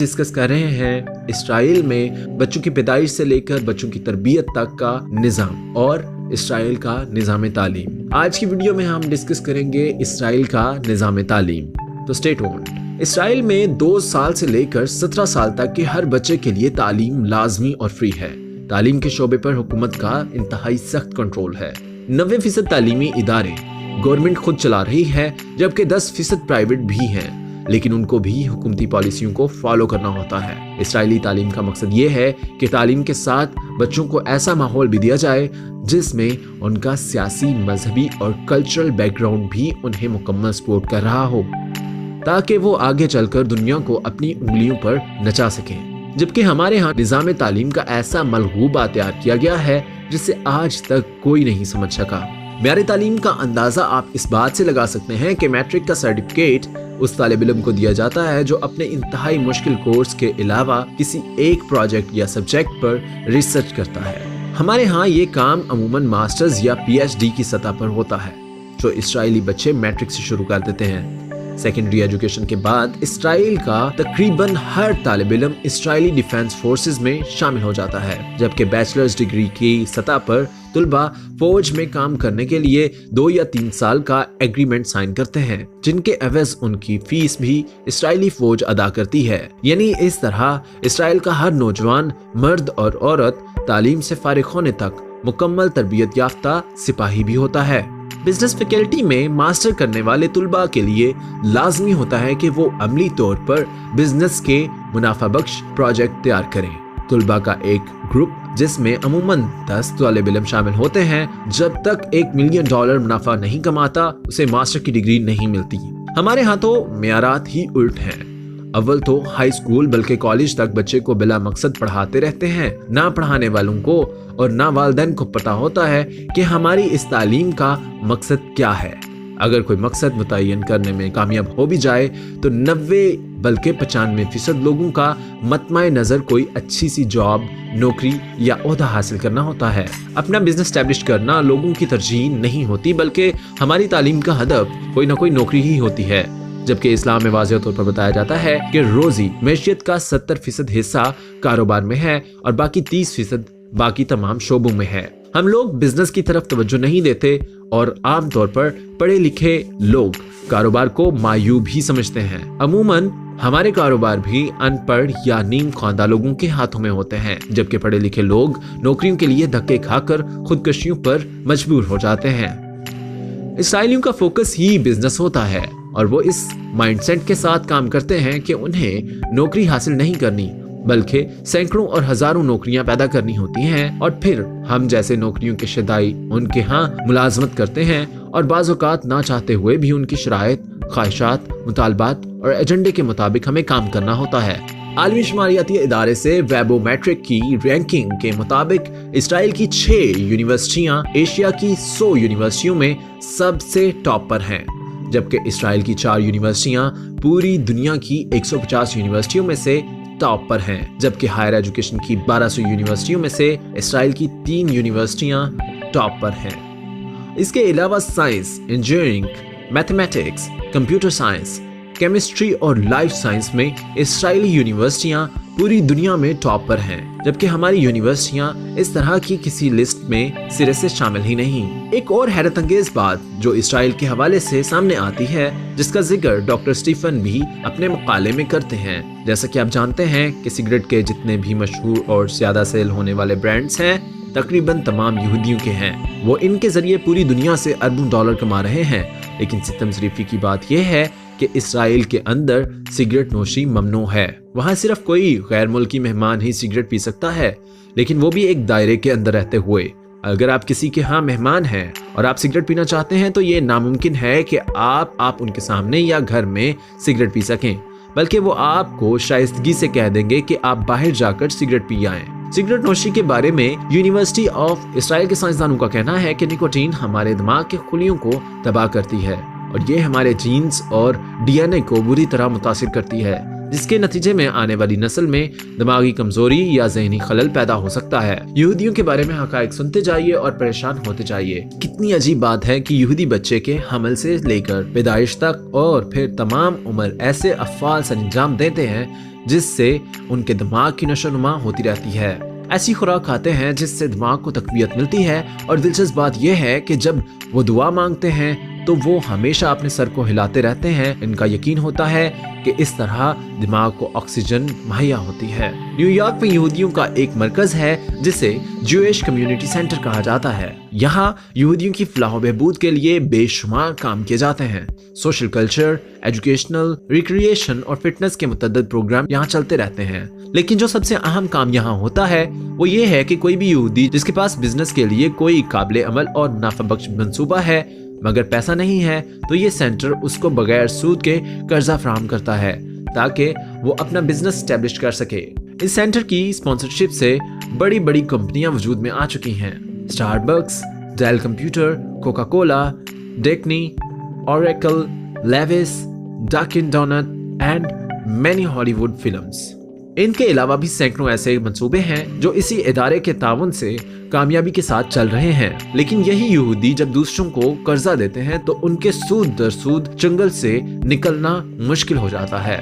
Discuss कर रहे हैं इसराइल में बच्चों की पैदाइश से लेकर बच्चों की तरबियत तक का निज़ाम और इसराइल का निज़ाम तालीम। आज की वीडियो में हम डिस्कस करेंगे इसराइल का निज़ाम तालीम। तो स्टे ट्यून्ड। इसराइल में 2 साल से लेकर 17 साल तक के हर बच्चे के लिए तालीम लाजमी और फ्री है। तालीम के शोबे पर हुकूमत का इंतहाई सख्त कंट्रोल है। 90% तालीमी इदारे गवर्नमेंट खुद चला रही है, जबकि 10% प्राइवेट भी हैं, लेकिन उनको भी हुकूमती पॉलिसियों को फॉलो करना होता है। इसराइली तालीम का मकसद ये है कि तालीम के साथ बच्चों को ऐसा माहौल भी दिया जाए जिसमें उनका सियासी, मजहबी और कल्चरल बैकग्राउंड भी उन्हें मुकम्मल सपोर्ट कर रहा हो, ताकि वो आगे चलकर दुनिया को अपनी उंगलियों पर नचा सकें। जबकि हमारे यहाँ निज़ाम तालीम का ऐसा मलगूबा तैयार किया गया है जिसे आज तक कोई नहीं समझ सका। म्यारी तालीम का अंदाजा आप इस बात से लगा सकते हैं कि मैट्रिक का सर्टिफिकेट उस तालिब इल्म को दिया जाता है जो अपने इंतहाई मुश्किल कोर्स के अलावा किसी एक प्रोजेक्ट या सब्जेक्ट पर रिसर्च करता है। हमारे यहाँ ये काम अमूमन मास्टर्स या PhD की सतह पर होता है, जो इसराइली बच्चे मैट्रिक से शुरू कर देते हैं। सेकेंडरी एजुकेशन के बाद इसराइल का तकरीबन हर तालिब इल्म इसराइली डिफेंस फोर्सेस में शामिल हो जाता है, जबकि बैचलर्स डिग्री की सतह पर तुलबा फौज में काम करने के लिए 2 या 3 साल का एग्रीमेंट साइन करते हैं, जिनके एवज उनकी फीस भी इसराइली फौज अदा करती है। यानी इस तरह इसराइल का हर नौजवान, मर्द और औरत तालीम से फारिग होने तक मुकम्मल तरबियत याफ्ता सिपाही भी होता है। बिजनेस फैकल्टी में मास्टर करने वाले तुलबा के लिए लाजमी होता है कि वो अमली तौर पर बिजनेस के मुनाफा बख्श प्रोजेक्ट तैयार करें। तुलबा का एक ग्रुप जिसमें अमूमन 10 तालिब इल्म शामिल होते हैं, जब तक $1 मिलियन मुनाफा नहीं कमाता उसे मास्टर की डिग्री नहीं मिलती। हमारे यहाँ तो मेयारात ही उल्ट हैं। अव्वल तो हाई स्कूल बल्कि कॉलेज तक बच्चे को बिला मकसद पढ़ाते रहते हैं। ना पढ़ाने वालों को और ना वालिदैन को पता होता है कि हमारी इस तालीम का मकसद क्या है। अगर कोई मकसद मुतय्यन करने में कामयाब हो भी जाए तो 90 बल्कि 95% लोगों का मतमाए नजर कोई अच्छी सी जॉब, नौकरी या ओहदा हासिल करना होता है। अपना बिजनेस स्टैब्लिश करना लोगों की तरजीह नहीं होती, बल्कि हमारी तालीम का हदफ कोई ना कोई नौकरी ही होती है। जबकि इस्लाम में वाज़ेह तौर पर बताया जाता है कि रोजी मैशियत का 70% हिस्सा कारोबार में है और बाकी 30% बाकी तमाम शोबों में है। हम लोग बिजनेस की तरफ तवज्जो नहीं देते और आम तौर पर पढ़े लिखे लोग कारोबार को मायूब ही समझते हैं। अमूमन हमारे कारोबार भी अनपढ़ या नीम ख्वांदा लोगों के हाथों में होते हैं, जबकि पढ़े लिखे लोग नौकरियों के लिए धक्के खाकर खुदकशियों पर मजबूर हो जाते हैं। इसराइलियों का फोकस ही बिजनेस होता है और वो इस माइंडसेट के साथ काम करते हैं कि उन्हें नौकरी हासिल नहीं करनी, बल्कि सैकड़ों और हजारों नौकरियां पैदा करनी होती हैं और फिर हम जैसे नौकरियों के शदाई उनके यहाँ मुलाजमत करते हैं और बाज़ औक़ात ना चाहते हुए भी उनकी शराइत, ख्वाहिशात, मुतालबात और एजेंडे के मुताबिक हमें काम करना होता है। आलमी शुमारियाती इदारे से वेबोमेट्रिक की रैंकिंग के मुताबिक इसराइल की 6 यूनिवर्सिटियां एशिया की 100 यूनिवर्सिटियों में सबसे टॉप पर हैं, जबकि इसराइल की 4 यूनिवर्सिटियां पूरी दुनिया की 150 यूनिवर्सिटियों में से टॉप पर हैं, जबकि हायर एजुकेशन की 1200 यूनिवर्सिटियों में से इसराइल की 3 यूनिवर्सिटियां टॉप पर हैं। इसके अलावा science, engineering, mathematics, computer science, chemistry और लाइफ साइंस में इसराइली यूनिवर्सिटियां पूरी दुनिया में टॉप पर हैं, जबकि हमारी यूनिवर्सिटियां इस तरह की किसी लिस्ट में सिरे से शामिल ही नहीं। एक और हैरत अंगेज बात जो इसराइल के हवाले से सामने आती है, जिसका जिक्र डॉक्टर स्टीफन भी अपने मकाले में करते हैं। जैसा कि आप जानते हैं कि सिगरेट के जितने भी मशहूर और ज्यादा सेल होने वाले ब्रांड्स हैं तकरीबन तमाम यहूदियों के हैं। वो इनके जरिए पूरी दुनिया से अरबों डॉलर कमा रहे हैं, लेकिन सितम ज़रीफ़ी की बात यह है कि इसराइल के अंदर सिगरेट नोशी ममनू है। वहाँ सिर्फ कोई गैर मुल्की मेहमान ही सिगरेट पी सकता है, लेकिन वो भी एक दायरे के अंदर रहते हुए। अगर आप किसी के यहाँ मेहमान हैं और आप सिगरेट पीना चाहते हैं तो ये नामुमकिन है कि आप उनके सामने या घर में सिगरेट पी सकें, बल्कि वो आपको शाइस्तगी से कह देंगे कि आप बाहर जाकर सिगरेट पी आएं। सिगरेट नोशी के बारे में यूनिवर्सिटी ऑफ इसराइल के साइंसदानों का कहना है कि निकोटीन हमारे दिमाग के खुलियों को तबाह करती है और ये हमारे जीन्स और DNA को बुरी तरह मुतासिर करती है, जिसके नतीजे में आने वाली नस्ल में दिमागी कमजोरी या ज़हनी खलल पैदा हो सकता है। यहूदियों के बारे में हकायक सुनते जाइए और परेशान होते जाइए। कितनी अजीब बात है कि यहूदी बच्चे के हमल से लेकर पैदाइश तक और फिर तमाम उम्र ऐसे अफ़आल सर अंजाम देते हैं जिससे उनके दिमाग की नशोनुमा होती रहती है। ऐसी खुराक खाते हैं जिससे दिमाग को तकवीयत मिलती है, और दिलचस्प बात यह है कि जब वो दुआ मांगते हैं तो वो हमेशा अपने सर को हिलाते रहते हैं। इनका यकीन होता है कि इस तरह दिमाग को ऑक्सीजन मुहैया होती है। न्यूयॉर्क में यहूदियों का एक मरकज है जिसे ज्यूइश कम्युनिटी सेंटर कहा जाता है। यहाँ यहूदियों की फलाह बहबूद के लिए बेशुमार काम किए जाते हैं। सोशल कल्चर, एजुकेशनल, रिक्रिएशन और फिटनेस के मुतअद्दिद प्रोग्राम यहाँ चलते रहते हैं। लेकिन जो सबसे अहम काम यहाँ होता है वो ये है कि कोई भी यहूदी जिसके पास बिजनेस के लिए कोई काबिल अमल और नाफा बख्श मंसूबा है मगर पैसा नहीं है, तो ये सेंटर उसको बगैर सूद के कर्जा फराहम करता है ताकि वो अपना बिजनेस स्टैब्लिश कर सके। इस सेंटर की स्पॉन्सरशिप से बड़ी बड़ी कंपनियां वजूद में आ चुकी हैं। Starbucks, Dell computer, Coca Cola, डेकनी, Oracle, Levi's, Dunkin donut and many Hollywood films. इनके अलावा भी सैकड़ों ऐसे मंसूबे हैं जो इसी इदारे के ताउन से कामयाबी के साथ चल रहे हैं। लेकिन यही यहूदी जब दूसरों को कर्जा देते हैं तो उनके सूद दर सूद चंगल से निकलना मुश्किल हो जाता है।